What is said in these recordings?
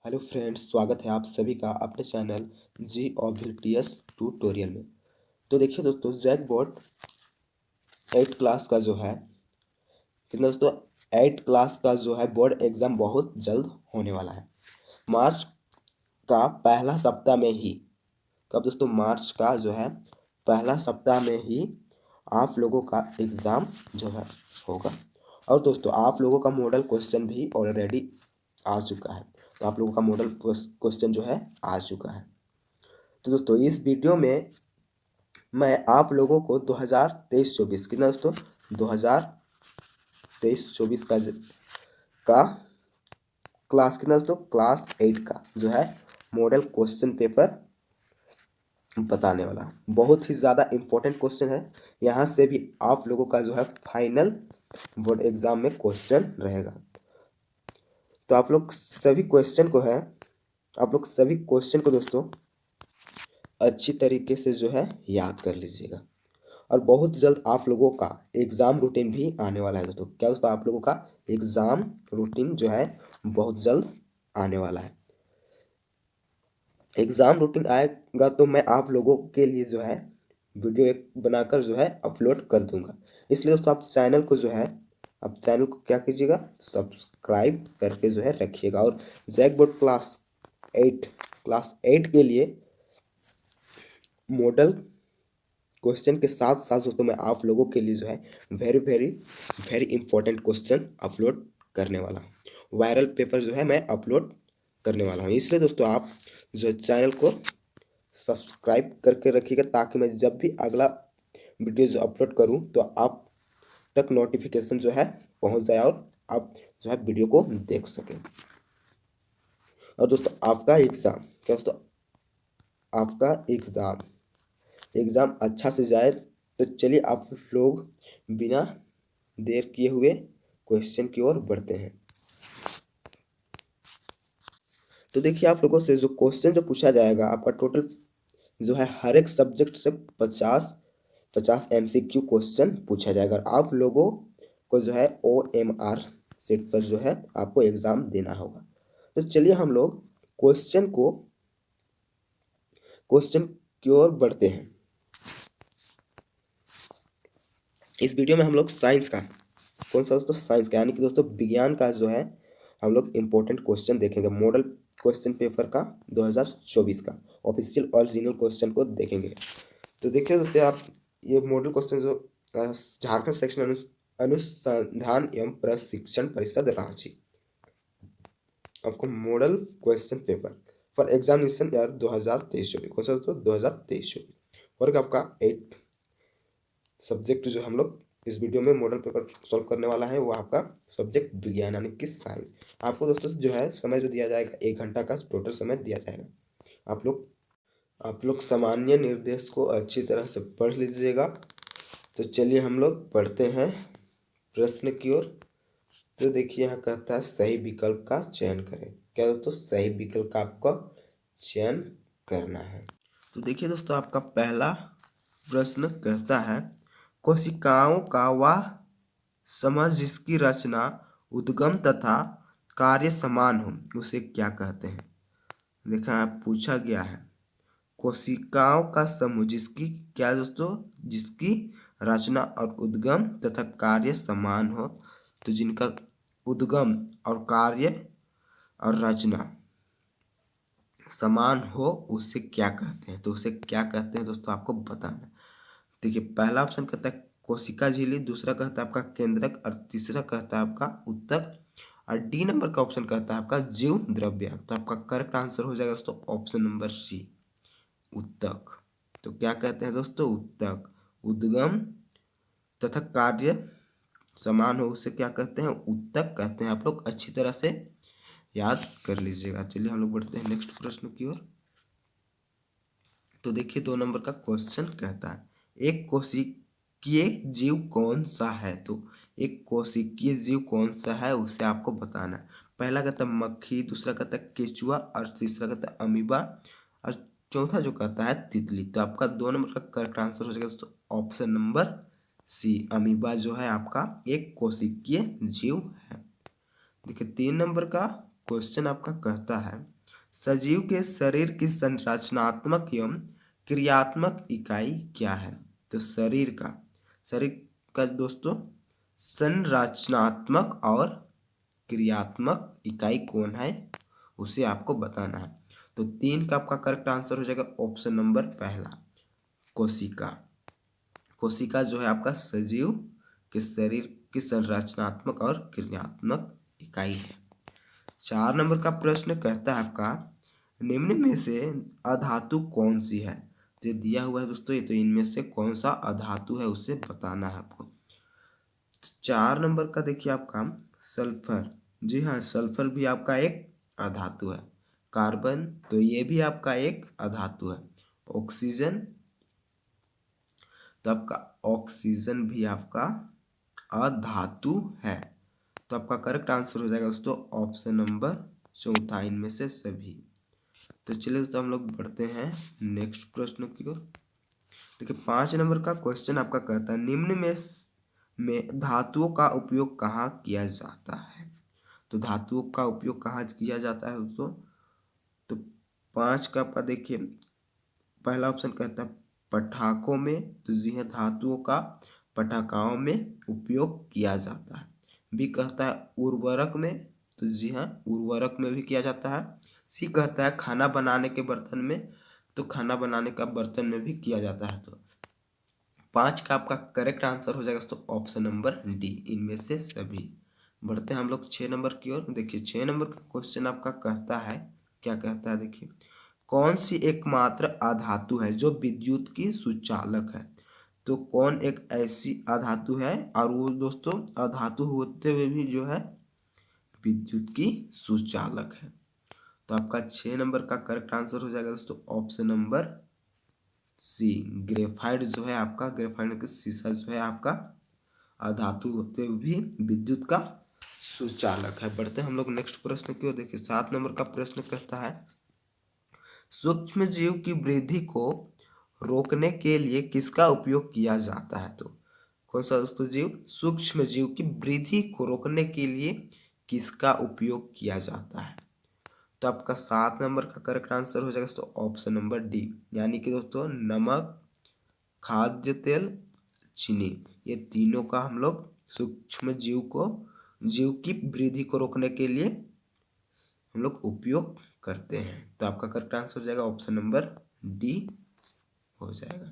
Hello friends, स्वागत है आप सभी का अपने चैनल जी ऑब्जेक्टियस ट्यूटोरियल में। तो देखिए दोस्तों, जैक बोर्ड 8 क्लास का जो है कितना दोस्तों 8 क्लास का जो है बोर्ड एग्ज़ाम बहुत जल्द होने वाला है। मार्च का पहला सप्ताह में ही, कब दोस्तों, मार्च का जो है पहला सप्ताह में ही आप लोगों का एग्ज़ाम जो है होगा। और दोस्तों, आप लोगों का मॉडल क्वेश्चन भी ऑलरेडी आ चुका है। तो आप लोगों का मॉडल क्वेश्चन जो है आ चुका है। तो दोस्तों, इस वीडियो में मैं आप लोगों को 2023-24 कितना दोस्तों 2023-24 का क्लास कितना दोस्तों क्लास 8 का जो है मॉडल क्वेश्चन पेपर बताने वाला हूँ। बहुत ही ज़्यादा इम्पोर्टेंट क्वेश्चन है। यहाँ से भी आप लोगों का जो है फाइनल बोर्ड एग्जाम में क्वेश्चन रहेगा। तो आप लोग सभी क्वेश्चन को दोस्तों अच्छी तरीके से जो है याद कर लीजिएगा। और बहुत जल्द आप लोगों का एग्ज़ाम रूटीन भी आने वाला है दोस्तों। क्या दोस्तों, आप लोगों का एग्ज़ाम रूटीन जो है बहुत जल्द आने वाला है। एग्ज़ाम रूटीन आएगा तो मैं आप लोगों के लिए जो है वीडियो एक बनाकर जो है अपलोड कर दूंगा। इसलिए दोस्तों, आप चैनल को क्या कीजिएगा, सब्सक्राइब करके जो है रखिएगा। और जैक बोर्ड क्लास 8 के लिए मॉडल क्वेश्चन के साथ साथ दोस्तों मैं आप लोगों के लिए जो है very very very important question upload करने वाला हूँ। वायरल पेपर जो है मैं अपलोड करने वाला हूँ। इसलिए दोस्तों, आप जो चैनल को सब्सक्राइब करके रखिएगा, ताकि मैं जब भी अगला वीडियो जो अपलोड करूँ तो आप तक नोटिफिकेशन जो है पहुँच जाए और आप जो है वीडियो को देख सकें। और दोस्तों, आपका एग्ज़ाम अच्छा से जाए। तो चलिए आप लोग बिना देर किए हुए क्वेश्चन की ओर बढ़ते हैं। तो देखिए, आप लोगों से जो क्वेश्चन जो पूछा जाएगा, आपका टोटल जो है हर एक सब्जेक्ट से 50 MCQ क्वेश्चन पूछा जाएगा। और आप लोगों को जो है OMR सेट पर जो है आपको एग्ज़ाम देना होगा। तो चलिए हम लोग क्वेश्चन की ओर बढ़ते हैं। इस वीडियो में हम लोग साइंस का कौन सा दोस्तों, साइंस का यानी कि दोस्तों विज्ञान का जो है हम लोग इम्पोर्टेंट क्वेश्चन देखेंगे। मॉडल क्वेश्चन पेपर का 2024 का ऑफिशियल ओरिजिनल क्वेश्चन को देखेंगे। तो देखिए दोस्तों, आप ये मॉडल क्वेश्चन जो झारखंड सेक्शन अनुसंधान एवं प्रशिक्षण परिषद रांची, आपको model question paper for examination year 2023-24 कौन सा दोस्तों 2023-24 वर्ग आपका 8 सब्जेक्ट जो हम लोग इस वीडियो में मॉडल पेपर सॉल्व करने वाला है वो आपका सब्जेक्ट विज्ञान यानी कि साइंस। आपको दोस्तों जो है समय जो दिया जाएगा 1 घंटा का टोटल समय दिया जाएगा। आप लोग सामान्य निर्देश को अच्छी तरह से पढ़ लीजिएगा। तो चलिए हम लोग पढ़ते हैं प्रश्न की ओर। तो देखिए, यहाँ कहता है सही विकल्प का चयन करें। क्या दोस्तों, सही विकल्प का आपको चयन करना है। तो देखिए दोस्तों, आपका पहला प्रश्न कहता है कोशिकाओं का वह समझ जिसकी रचना उद्गम तथा कार्य समान हो उसे क्या कहते हैं। देखा, पूछा गया है कोशिकाओं का समूह जिसकी क्या दोस्तों, जिसकी रचना और उद्गम तथा कार्य समान हो। तो जिनका उद्गम और कार्य और रचना समान हो उसे क्या कहते हैं। तो उसे क्या कहते हैं दोस्तों, आपको बताना है। देखिए, पहला ऑप्शन कहता है कोशिका झिल्ली, दूसरा कहता है आपका केंद्रक और तीसरा कहता है आपका उत्तक और डी नंबर का ऑप्शन कहता है आपका जीव द्रव्य। तो आपका करेक्ट आंसर हो जाएगा दोस्तों ऑप्शन नंबर सी, उत्तक। तो क्या कहते हैं दोस्तों, उत्तक। उद्गम तथा कार्य समान हो उसे क्या कहते हैं, उत्तक कहते हैं। आप लोग अच्छी तरह से याद कर लीजिएगा। चलिए हम लोग बढ़ते हैं नेक्स्ट प्रश्न की ओर। तो देखिए, 2 नंबर का क्वेश्चन कहता है एक कोशिकीय जीव कौन सा है। तो एक कोशिकीय जीव कौन सा है उसे आपको बताना है। पहला कहता है मक्खी, दूसरा कहता है केचुआ और तीसरा कहता है अमीबा और चौथा जो कहता है तितली। तो आपका 2 नंबर का करेक्ट आंसर हो जाएगा दोस्तों ऑप्शन नंबर सी, अमीबा जो है आपका एक कोशिकीय जीव है। देखिए, 3 नंबर का क्वेश्चन आपका कहता है सजीव के शरीर की संरचनात्मक एवं क्रियात्मक इकाई क्या है? तो शरीर का दोस्तों संरचनात्मक और क्रियात्मक इकाई कौन है, उसे आपको बताना है। तो 3 का आपका करेक्ट आंसर हो जाएगा ऑप्शन नंबर पहला, कोशिका। कोशिका जो है आपका सजीव के शरीर की संरचनात्मक और क्रियात्मक इकाई है। 4 नंबर का प्रश्न कहता है आपका निम्न में से अधातु कौन सी है? जो दिया हुआ है दोस्तों, ये तो इनमें से कौन सा अधातु है उसे बताना है आपको। 4 नंबर का देखिए आपका सल्फर। जी हाँ, सल्फर भी आपका एक अधातु है। कार्बन, तो ये भी आपका एक अधातु है। ऑक्सीजन, तो आपका ऑक्सीजन भी आपका अधातु है। तो आपका करेक्ट आंसर हो जाएगा दोस्तों ऑप्शन नंबर चौथा, इनमें से सभी। तो चलिए दोस्तों हम लोग बढ़ते हैं नेक्स्ट प्रश्न की ओर। देखिए 5 नंबर का क्वेश्चन आपका कहता है निम्न में धातुओं का उपयोग कहाँ किया जाता है? तो धातुओं का उपयोग कहाँ किया जाता है दोस्तों? तो 5 का आपका देखिए पहला ऑप्शन कहता है पटाखों में, तो जी हाँ धातुओं का पटाखाओं में उपयोग किया जाता है। बी कहता है उर्वरक में, तो जी हाँ उर्वरक में भी किया जाता है। सी कहता है खाना बनाने के बर्तन में, तो खाना बनाने का बर्तन में भी किया जाता है। तो 5 का आपका करेक्ट आंसर हो जाएगा तो ऑप्शन नंबर डी, इनमें से सभी। बढ़ते हैं हम लोग 6 नंबर की ओर। देखिए 6 नंबर का क्वेश्चन आपका कहता है, क्या कहता है देखिए, कौन सी एकमात्र अधातु है जो विद्युत की सुचालक है? तो कौन एक ऐसी अधातु है और वो दोस्तों अधातु होते हुए भी जो है विद्युत की सुचालक है? तो आपका 6 नंबर का करेक्ट आंसर हो जाएगा दोस्तों ऑप्शन नंबर सी, ग्रेफाइट जो है आपका, ग्रेफाइट का शीशा जो है आपका अधातु होते हुए भी विद्युत का सुचालक है। बढ़ते हैं हम लोग नेक्स्ट प्रश्न की ओर। देखिए 7 नंबर का प्रश्न कहता है सूक्ष्म जीव की वृद्धि को रोकने के लिए किसका उपयोग किया जाता है? तो कौन सा दोस्तों जीव? सूक्ष्म जीव की वृद्धि को रोकने के लिए किसका उपयोग किया जाता है? तो आपका 7 नंबर का करेक्ट आंसर हो जाएगा दोस्तों ऑप्शन नंबर डी, यानी कि दोस्तों नमक, खाद्य तेल, चीनी, ये तीनों का हम लोग सूक्ष्म जीव की वृद्धि को रोकने के लिए हम लोग उपयोग करते हैं। तो आपका करेक्ट आंसर हो जाएगा ऑप्शन नंबर डी हो जाएगा।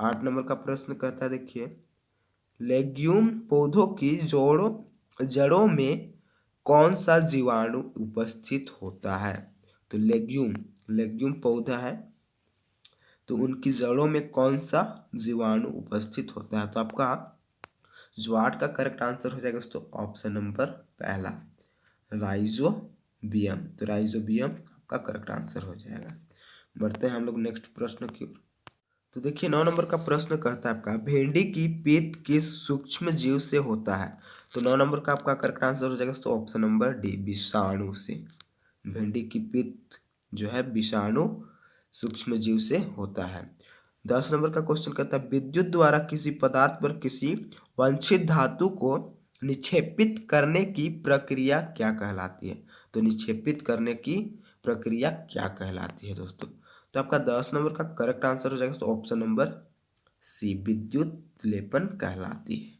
8 नंबर का प्रश्न कहता है देखिए लेग्यूम पौधों की जड़ों में कौन सा जीवाणु उपस्थित होता है? तो लेग्यूम पौधा है, तो उनकी जड़ों में कौन सा जीवाणु उपस्थित होता है? तो आपका जो 8 का करेक्ट आंसर हो जाएगा दोस्तों ऑप्शन नंबर पहला, राइजोबियम। तो राइजोबियम आपका करेक्ट आंसर हो जाएगा। बढ़ते हैं हम लोग नेक्स्ट प्रश्न की ओर। तो देखिए 9 नंबर का प्रश्न कहता है आपका भेंडी की पित्त किस सूक्ष्म जीव से होता है? तो 9 नंबर का आपका करेक्ट आंसर हो जाएगा तो ऑप्शन नंबर डी, विषाणु से। भेंडी की पित्त जो है विषाणु सूक्ष्म जीव से होता है। 10 नंबर का क्वेश्चन कहता है विद्युत द्वारा किसी पदार्थ पर किसी वांछित धातु को निक्षेपित करने की प्रक्रिया क्या कहलाती है? तो निक्षेपित करने की प्रक्रिया क्या कहलाती है दोस्तों? तो आपका 10 नंबर का करेक्ट आंसर हो जाएगा तो ऑप्शन नंबर सी, विद्युत लेपन कहलाती है।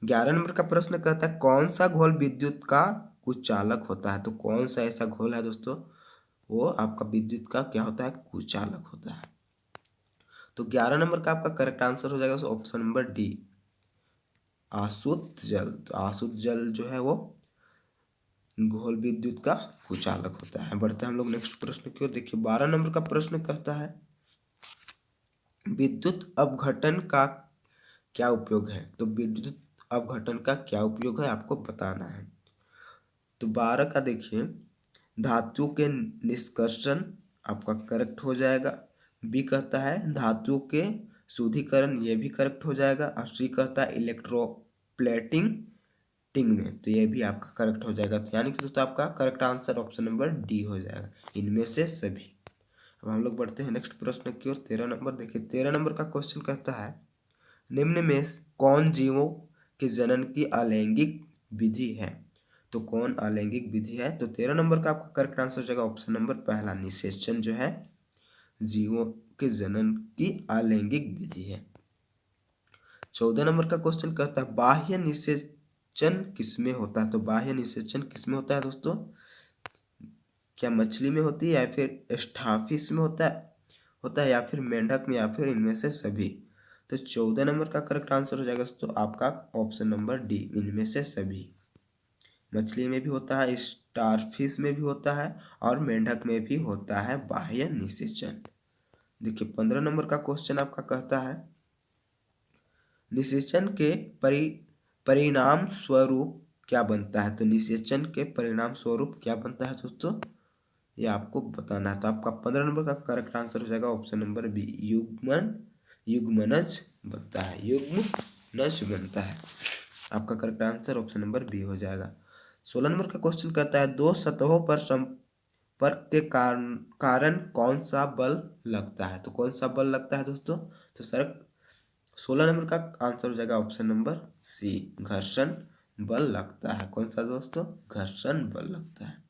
11 नंबर का प्रश्न कहता है कौन सा घोल विद्युत का कुचालक होता है? तो कौन सा ऐसा घोल है दोस्तों, वो आपका विद्युत का क्या होता है, कुचालक होता है। तो 11 नंबर का आपका करेक्ट आंसर हो जाएगा ऑप्शन नंबर डी, आसुत जल। तो आसुत जल जो है वो घोल विद्युत का कुचालक होता है। बढ़ते हैं हम लोग नेक्स्ट प्रश्न की ओर। देखिए 12 नंबर का प्रश्न कहता है विद्युत अपघटन का क्या उपयोग है? तो विद्युत अपघटन का क्या उपयोग है आपको बताना है। तो 12 का देखिए धातुओं के निष्कर्षण आपका करेक्ट हो जाएगा। बी कहता है धातुओं के शुद्धिकरण, ये भी करेक्ट हो जाएगा। और सी कहता है इलेक्ट्रोप्लेटिंग में, तो ये भी आपका करेक्ट हो जाएगा। तो यानी कि दोस्तों आपका correct answer option number D हो जाएगा, इनमें से सभी। अब हम लोग बढ़ते हैं नेक्स्ट प्रश्न की ओर। 13 नंबर देखिए 13 नंबर का क्वेश्चन कहता है निम्न में कौन जीवों के जनन की अलैंगिक विधि है? तो कौन अलैंगिक विधि है? तो 13 नंबर का आपका करेक्ट आंसर हो जाएगा ऑप्शन नंबर पहला, निषेचन जो है जीवों के जनन की अलैंगिक विधि है। 14 नंबर का क्वेश्चन कहता है बाह्य निषेचन किसमें होता है? तो बाह्य निषेचन किसमें होता है दोस्तों? क्या मछली में होती है, या फिर स्टारफिश में होता है या फिर मेंढक में, या फिर इनमें से सभी? तो 14 नंबर का करेक्ट आंसर हो जाएगा दोस्तों आपका ऑप्शन नंबर डी, इनमें से सभी। मछली में भी होता है, स्टारफिश में भी होता है, और मेंढक में भी होता है बाह्य निषेचन। देखिए 15 नंबर का क्वेश्चन आपका कहता है निषेचन के परिणाम स्वरूप क्या बनता है? तो निषेचन के परिणाम स्वरूप क्या बनता है दोस्तों, ये आपको बताना है। तो आपका 15 नंबर का करेक्ट आंसर हो जाएगा ऑप्शन नंबर बी, युग्मनज बनता है, युग्मनज बनता है। आपका correct answer option number B हो जाएगा। 16 नंबर का क्वेश्चन कहता है दो सतहों पर संपर्क के कारण कौन सा बल लगता है? तो कौन सा बल लगता है दोस्तों? तो सर 16 नंबर का आंसर हो जाएगा ऑप्शन नंबर सी, घर्षण बल लगता है। कौन सा दोस्तों? घर्षण बल लगता है।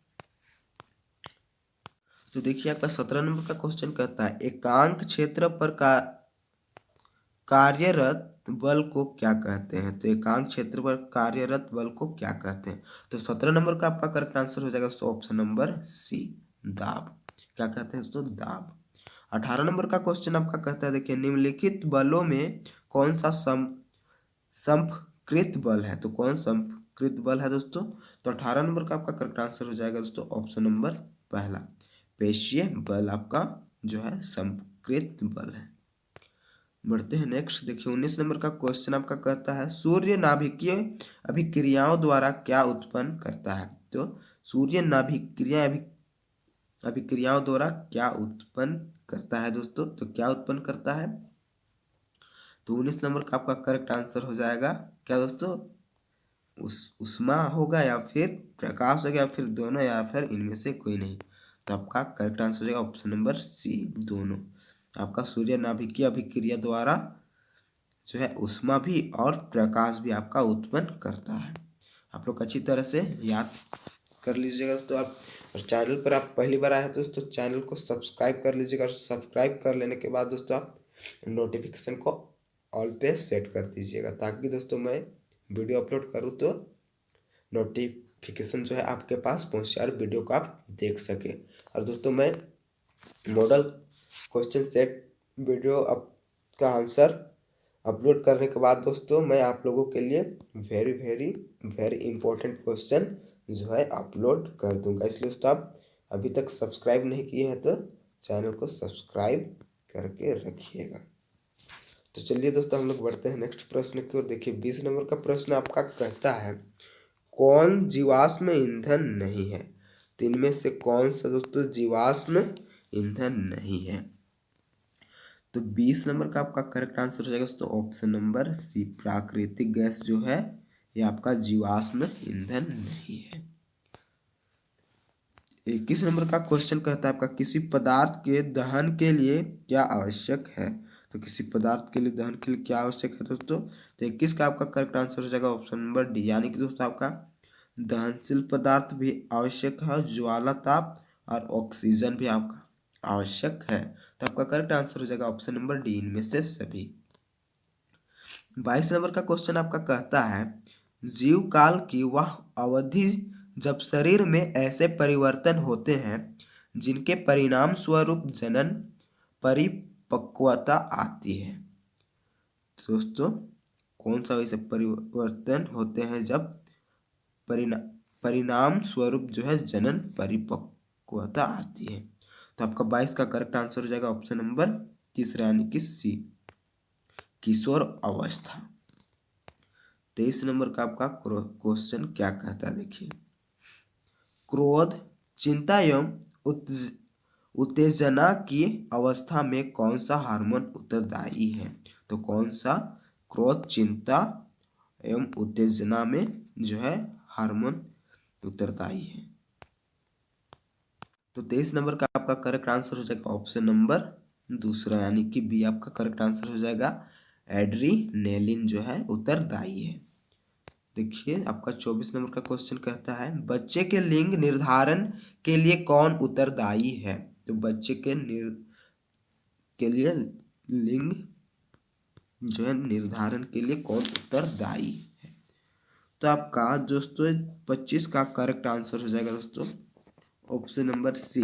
तो देखिए आपका 17 नंबर का क्वेश्चन कहता है एकांक क्षेत्र पर कार्यरत बल को क्या कहते हैं? तो एकांक क्षेत्र पर कार्यरत बल को क्या कहते हैं? तो 17 नंबर का आपका करेक्ट आंसर हो जाएगा दोस्तों ऑप्शन नंबर सी, दाब। क्या कहते हैं दोस्तों? दाब। 18 नंबर का क्वेश्चन आपका कहता है देखिए निम्नलिखित बलों में कौन सा संपकृत बल है? तो कौन संपकृत बल है दोस्तों? तो 18 नंबर का आपका करेक्ट आंसर हो जाएगा दोस्तों ऑप्शन नंबर पहला, पेशीय बल आपका जो है संपकृत बल है। बढ़ते हैं नेक्स्ट। देखिए 19 नंबर का क्वेश्चन आपका कहता है सूर्य नाभिकीय अभिक्रियाओं द्वारा क्या उत्पन्न करता है? तो सूर्य नाभिकीय अभिक्रियाओं द्वारा क्या उत्पन्न करता है दोस्तों? तो क्या उत्पन्न करता है? तो 19 नंबर का आपका करेक्ट आंसर हो जाएगा क्या दोस्तों? उष्मा होगा, या फिर प्रकाश होगा, या फिर दोनों, या फिर इनमें से कोई नहीं। तो आपका करेक्ट आंसर हो जाएगा ऑप्शन नंबर सी, दोनों। आपका सूर्य नाभिकीय अभिक्रिया द्वारा जो है उष्मा भी और प्रकाश भी आपका उत्पन्न करता है। आप लोग अच्छी तरह से याद कर लीजिएगा दोस्तों। आप और चैनल पर आप पहली बार आए हैं दोस्तों, चैनल को सब्सक्राइब कर लीजिएगा, और सब्सक्राइब कर लेने के बाद दोस्तों आप नोटिफिकेशन को ऑल पे सेट कर दीजिएगा, ताकि दोस्तों मैं वीडियो अपलोड करूँ तो नोटिफिकेशन जो है आपके पास पहुँचे और वीडियो को आप देख सकें। और दोस्तों मैं मॉडल क्वेश्चन सेट वीडियो का आंसर अपलोड करने के बाद दोस्तों मैं आप लोगों के लिए very very very important question जो है अपलोड कर दूंगा। इसलिए दोस्तों आप अभी तक सब्सक्राइब नहीं किए हैं तो चैनल को सब्सक्राइब करके रखिएगा। तो चलिए दोस्तों हम लोग बढ़ते हैं नेक्स्ट प्रश्न की ओर। देखिए 20 नंबर का प्रश्न आपका कहता है कौन जीवाश्म ईंधन नहीं है? तो इनमें से कौन सा दोस्तों जीवाश्म ईंधन नहीं है? तो 20 नंबर का आपका करेक्ट आंसर हो जाएगा दोस्तों ऑप्शन नंबर सी, प्राकृतिक गैस जो है ये आपका जीवाश्म ईंधन नहीं है। 21 नंबर का क्वेश्चन कहता है आपका किसी पदार्थ के दहन के लिए क्या आवश्यक है? तो किसी पदार्थ के लिए दहन के लिए क्या आवश्यक है दोस्तों? तो 21 का आपका करेक्ट आंसर हो जाएगा ऑप्शन नंबर डी, यानी कि दोस्तों आपका दहनशील पदार्थ भी आवश्यक है, ज्वाला ताप और ऑक्सीजन भी आपका आवश्यक है। तो आपका करेक्ट आंसर हो जाएगा ऑप्शन नंबर डी, इनमें से सभी। 22 नंबर का क्वेश्चन आपका कहता है जीव काल की वह अवधि जब शरीर में ऐसे परिवर्तन होते हैं जिनके परिणाम स्वरूप जनन परिपक्वता आती है। दोस्तों कौन सा वैसे परिवर्तन होते हैं जब परिणाम स्वरूप जो है जनन परिपक्वता आती है? तो आपका 22 का करेक्ट आंसर हो जाएगा ऑप्शन नंबर तीसरा, यानी कि सी, किशोर अवस्था। 23 नंबर का आपका क्वेश्चन क्या कहता है देखिए क्रोध, चिंता एवं उत्तेजना की अवस्था में कौन सा हार्मोन उत्तरदायी है? तो कौन सा क्रोध, चिंता एवं उत्तेजना में जो है हार्मोन उत्तरदायी है? तो 23 नंबर का आपका करेक्ट आंसर हो जाएगा ऑप्शन नंबर दूसरा, यानी कि बी आपका करेक्ट आंसर हो जाएगा, एड्रीनेलिन जो है उत्तरदायी है। देखिए आपका 24 नंबर का क्वेश्चन कहता है बच्चे के लिंग निर्धारण के लिए कौन उत्तरदायी है। तो बच्चे के लिए लिंग जो है निर्धारण के लिए कौन उत्तरदायी है। तो आपका दोस्तों 25 का करेक्ट आंसर हो जाएगा दोस्तों ऑप्शन नंबर सी,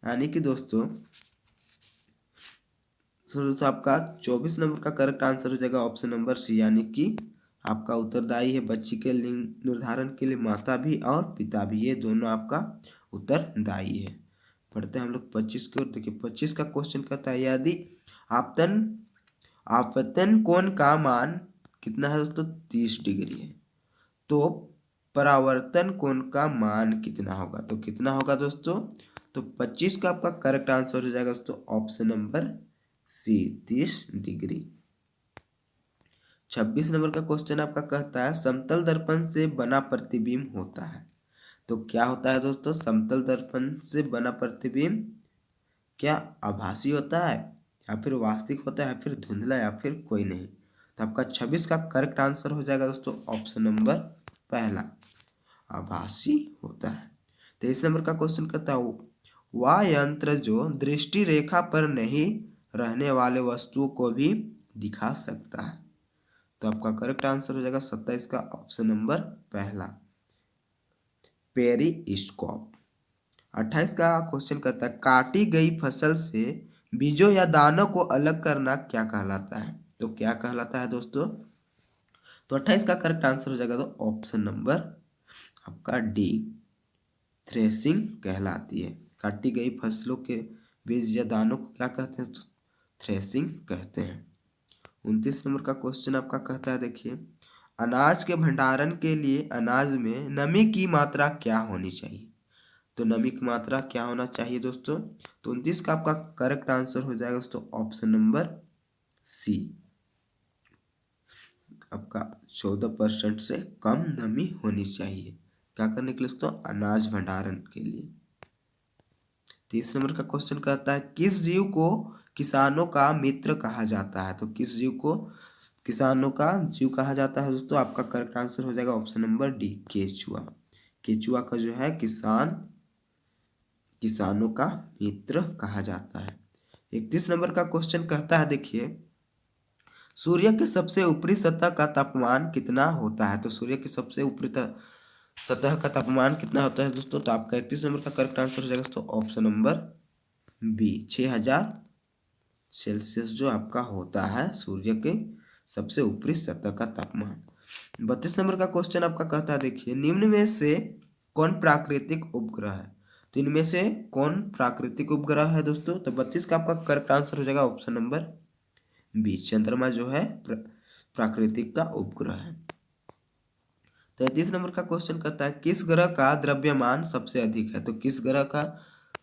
यानी कि दोस्तों आपका 24 नंबर का करेक्ट आंसर हो जाएगा ऑप्शन नंबर सी, यानी कि आपका उत्तरदायी है बच्ची के लिंग निर्धारण के लिए माता भी और पिता भी, ये दोनों आपका उत्तरदायी है। पढ़ते हैं हम लोग 25 की ओर। देखिए 25 का क्वेश्चन कहता है यदि आपतन आपतन कोण का मान कितना है दोस्तों 30 डिग्री है तो परावर्तन कोण का मान कितना होगा। तो कितना होगा दोस्तों, तो 25 का आपका करेक्ट आंसर हो जाएगा दोस्तों option number C 30 degree. 26 number का क्वेश्चन आपका कहता है समतल दर्पण से बना प्रतिबिंब होता है। तो क्या होता है दोस्तों, समतल दर्पण से बना प्रतिबिंब क्या आभासी होता है या फिर वास्तविक होता है या फिर धुंधला या फिर कोई नहीं। तो आपका 26 का करेक्ट आंसर हो जाएगा दोस्तों ऑप्शन नंबर पहला, आभासी होता है। 23 नंबर का क्वेश्चन कहता है वह यंत्र जो दृष्टि रेखा पर नहीं रहने वाले वस्तुओं को भी दिखा सकता है। तो आपका करेक्ट आंसर हो जाएगा 27 का ऑप्शन नंबर पहला, पेरिस्कोप। 28 का क्वेश्चन कहता है काटी गई फसल से बीजों या दानों को अलग करना क्या कहलाता है। तो क्या कहलाता है दोस्तों, तो 28 का करेक्ट आंसर हो जाएगा तो ऑप्शन नंबर आपका डी, थ्रेसिंग कहलाती है। काटी गई फसलों के बीज या दानों को क्या कहते हैं, तो थ्रेसिंग कहते हैं। 29 नंबर का क्वेश्चन आपका कहता है देखिए अनाज के भंडारण के लिए अनाज में नमी की मात्रा क्या होनी चाहिए। तो नमी की मात्रा क्या होना चाहिए दोस्तों, तो 29 का आपका करेक्ट आंसर हो जाएगा दोस्तों ऑप्शन नंबर सी, आपका 14% से कम नमी होनी चाहिए। क्या करने के लिए दोस्तों, अनाज भंडारण के लिए। 30 नंबर का क्वेश्चन कहता है किस जीव को किसानों का मित्र कहा जाता है। तो किस जीव को किसानों का जीव कहा जाता है दोस्तों, आपका करेक्ट आंसर हो जाएगा ऑप्शन नंबर डी, केचुआ। केचुआ का जो है किसानों का मित्र कहा जाता है। 31 नंबर का क्वेश्चन कहता है देखिए सूर्य के सबसे ऊपरी सतह का तापमान कितना होता है। तो सूर्य की सबसे ऊपरी सतह का तापमान कितना होता है दोस्तों, तो आपका 31 नंबर का करेक्ट आंसर हो जाएगा दोस्तों ऑप्शन नंबर बी, 6000 सेल्सियस जो आपका होता है सूर्य के सबसे ऊपरी सतह का तापमान। 32 नंबर का क्वेश्चन आपका कहता है देखिए निम्न में से कौन प्राकृतिक उपग्रह है। तो इनमें से कौन प्राकृतिक उपग्रह है दोस्तों, तो 32 का आपका करेक्ट आंसर हो जाएगा ऑप्शन नंबर बी, चंद्रमा जो है प्राकृतिक का उपग्रह है। 33 नंबर का क्वेश्चन कहता है किस ग्रह का द्रव्यमान सबसे अधिक है। तो किस ग्रह का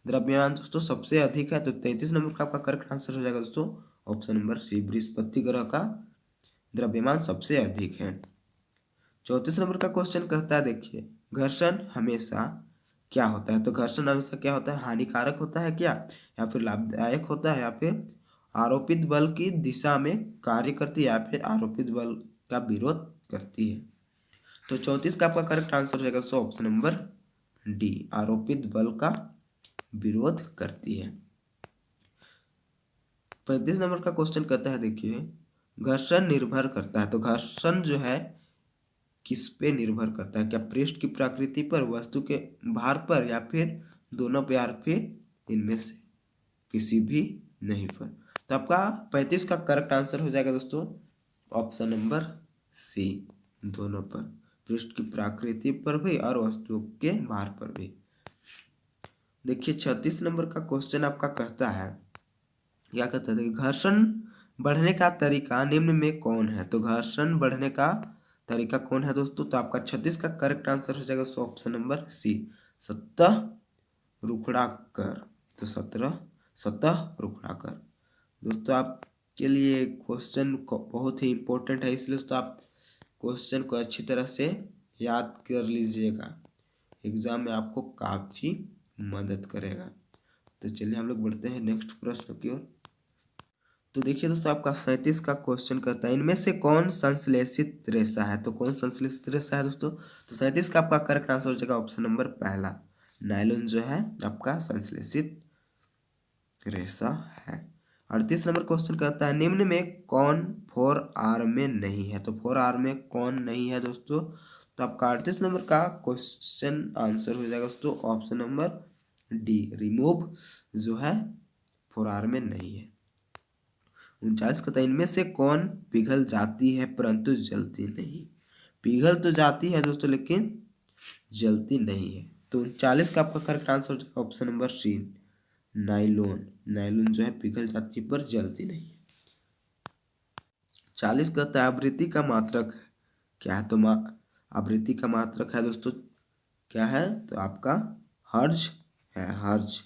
द्रव्यमान दोस्तों सबसे अधिक है, तो 33 नंबर का आपका करेक्ट आंसर हो जाएगा दोस्तों ऑप्शन नंबर सी, बृहस्पति ग्रह का द्रव्यमान सबसे अधिक है। 34 नंबर का क्वेश्चन कहता है देखिए घर्षण हमेशा क्या होता है। तो घर्षण हमेशा क्या होता है, हानिकारक होता है क्या या फिर लाभदायक होता है या फिर आरोपित बल की दिशा में कार्य करती है या फिर आरोपित बल का विरोध करती है। तो 34 का आपका करेक्ट आंसर हो जाएगा सो ऑप्शन नंबर डी, आरोपित बल का विरोध करती है। 35 नंबर का क्वेश्चन कहता है देखिए घर्षण निर्भर करता है। तो घर्षण जो है किस पे निर्भर करता है, क्या पृष्ठ की प्रकृति पर, वस्तु के भार पर या फिर दोनों पे या फिर इनमें से किसी भी नहीं पर। तो आपका 35 का करेक्ट आंसर हो जाएगा दोस्तों ऑप्शन नंबर सी, दोनों पर, पृष्ठ की प्रकृति पर भी और वस्तुओं के भार पर भी। देखिए 36 नंबर का क्वेश्चन आपका कहता है क्या कहता है घर्षण बढ़ने का तरीका निम्न में कौन है। तो घर्षण बढ़ने का तरीका कौन है दोस्तों, तो आपका 36 का करेक्ट आंसर हो जाएगा सो ऑप्शन नंबर सी, सतह रुखड़ा कर। तो सतह रुखड़ा कर। दोस्तों आपके लिए क्वेश्चन बहुत ही इम्पोर्टेंट है, इसलिए दोस्तों आप क्वेश्चन को अच्छी तरह से याद कर लीजिएगा, एग्जाम में आपको काफ़ी मदद करेगा। तो चलिए हम लोग बढ़ते हैं नेक्स्ट प्रश्न की ओर। तो देखिए दोस्तों आपका 37 का क्वेश्चन कहता है इनमें से कौन संश्लेषित रेशा है। तो कौन संश्लेषित रेशा है दोस्तों। तो 37 का आपका करेक्ट आंसर हो जाएगा ऑप्शन नंबर पहला, नायलॉन जो है आपका संश्लेषित रेशा है। 38 नंबर क्वेश्चन कहता है निम्न में कौन 4R में नहीं है। तो 4R में कौन नहीं है दोस्तों। तो आपका 38 नंबर का क्वेश्चन आंसर हो जाएगा दोस्तों ऑप्शन नंबर डी, रिमूव जो है 4R में नहीं है। 39 कहता है इनमें से कौन पिघल जाती है परंतु जलती नहीं। पिघल तो जाती है दोस्तों लेकिन जलती नहीं है। तो 39 का आपका करेक्ट आंसर हो जाएगा option number C, nylon. Nylon जो है पिघल जाती पर जलती नहीं। 40 कहता है आवृत्ति का मात्रक क्या है। तो आवृत्ति का मात्रक है दोस्तों क्या है। तो आपका हर्ज है, हर्ज।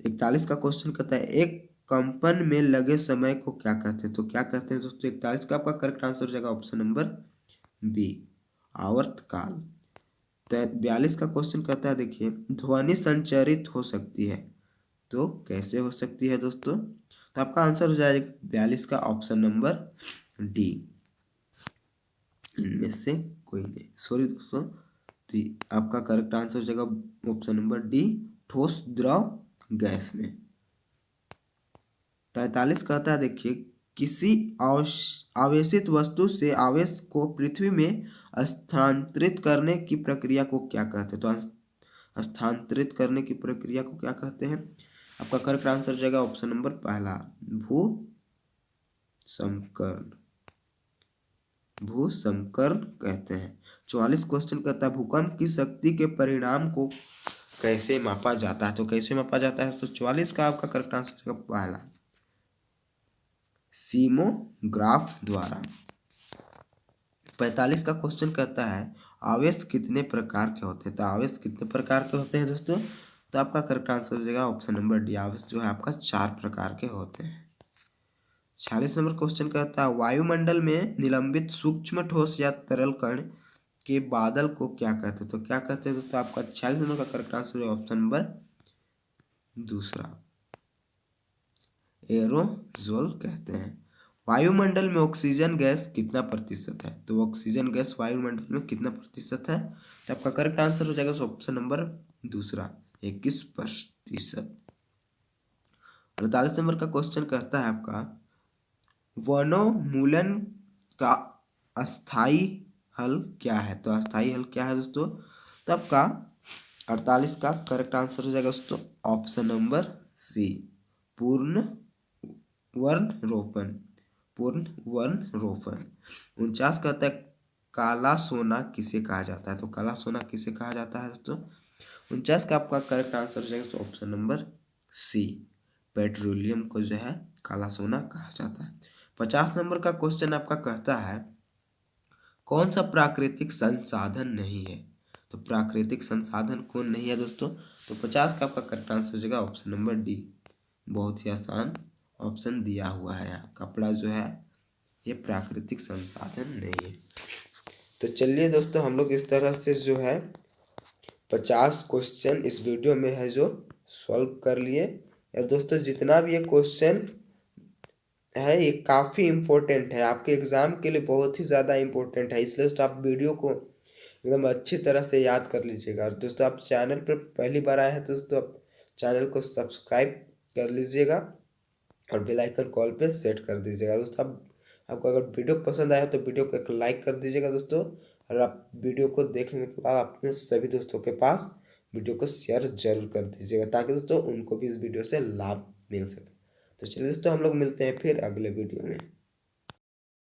41 का क्वेश्चन कहता है एक कंपन में लगे समय को क्या कहते हैं। तो क्या कहते हैं दोस्तों। 41 का आपका करेक्ट आंसर हो जाएगा ऑप्शन नंबर बी, आवर्तकाल। तो 42 का क्वेश्चन कहता है देखिए ध्वनि संचरित हो सकती है। तो कैसे हो सकती है दोस्तों। तो आपका आंसर हो जाएगा 42 का ऑप्शन नंबर डी, इनमें से कोई नहीं, सॉरी दोस्तों। तो आपका करेक्ट आंसर हो जाएगा ऑप्शन नंबर डी, ठोस द्रव गैस में। 43 कहता है देखिए किसी आवेशित वस्तु से आवेश को पृथ्वी में स्थानांतरित करने की प्रक्रिया को क्या कहते हैं। तो स्थानांतरित करने की प्रक्रिया को क्या कहते हैं। आपका करेक्ट आंसर हो जाएगा ऑप्शन नंबर पहला, भू समकरण, भू समकरण कहते हैं। 44 क्वेश्चन कहता है भूकंप की शक्ति के परिणाम को कैसे मापा जाता है। तो कैसे मापा जाता है। तो 44 का आपका करेक्ट आंसर हो जाएगा पहला, सीमोग्राफ द्वारा। 45 का क्वेश्चन कहता है आवेश कितने प्रकार के होते हैं। तो आवेश कितने प्रकार के होते हैं दोस्तों। तो आपका करेक्ट आंसर हो जाएगा ऑप्शन नंबर डी, आवेश जो है आपका 4 प्रकार के होते हैं। 46 नंबर क्वेश्चन कहता है वायुमंडल में निलंबित सूक्ष्म ठोस या तरल कण के बादल को क्या कहते हैं। तो क्या कहते हैं दोस्तों। आपका 46 नंबर का करेक्ट आंसर है ऑप्शन नंबर दूसरा, एरोजोल कहते हैं। वायुमंडल में ऑक्सीजन गैस कितना प्रतिशत है। तो ऑक्सीजन गैस वायुमंडल में कितना प्रतिशत है। तो आपका करेक्ट आंसर हो जाएगा ऑप्शन नंबर दूसरा, 21%। 48 नंबर का क्वेश्चन कहता है आपका वनोन्मूलन का अस्थाई हल क्या है। तो अस्थाई हल क्या है दोस्तों। तो आपका 48 का करेक्ट आंसर हो जाएगा दोस्तों ऑप्शन नंबर सी, पूर्ण वर्ण रोपण, पूर्ण वर्ण रोपण। 49 कहता है काला सोना किसे कहा जाता है। तो काला सोना किसे कहा जाता है दोस्तों। 49 का आपका करेक्ट आंसर हो जाएगा ऑप्शन नंबर सी, पेट्रोलियम को जो है काला सोना कहा जाता है। 50 नंबर का क्वेश्चन आपका कहता है कौन सा प्राकृतिक संसाधन नहीं है। तो प्राकृतिक संसाधन कौन नहीं है दोस्तों। तो 50 का आपका करेक्ट आंसर हो जाएगा ऑप्शन नंबर डी, बहुत ही आसान ऑप्शन दिया हुआ है यहाँ, कपड़ा जो है ये प्राकृतिक संसाधन नहीं है। तो चलिए दोस्तों हम लोग इस तरह से जो है 50 क्वेश्चन इस वीडियो में है जो सॉल्व कर लिए। और दोस्तों जितना भी ये क्वेश्चन है ये काफ़ी इम्पोर्टेंट है आपके एग्ज़ाम के लिए, बहुत ही ज़्यादा इम्पोर्टेंट है। इसलिए दोस्तों आप वीडियो को एकदम अच्छी तरह से याद कर लीजिएगा। और दोस्तों आप चैनल पर पहली बार आए हैं तो दोस्तों आप चैनल को सब्सक्राइब कर लीजिएगा और बेल आइकन कॉल पे सेट कर दीजिएगा। दोस्तों आप आपको अगर वीडियो पसंद आया तो वीडियो को एक लाइक कर दीजिएगा दोस्तों। और आप वीडियो को देखने के बाद अपने सभी दोस्तों के पास वीडियो को शेयर जरूर कर दीजिएगा ताकि दोस्तों उनको भी इस वीडियो से लाभ मिल सके। तो चलिए दोस्तों हम लोग मिलते हैं फिर अगले वीडियो में।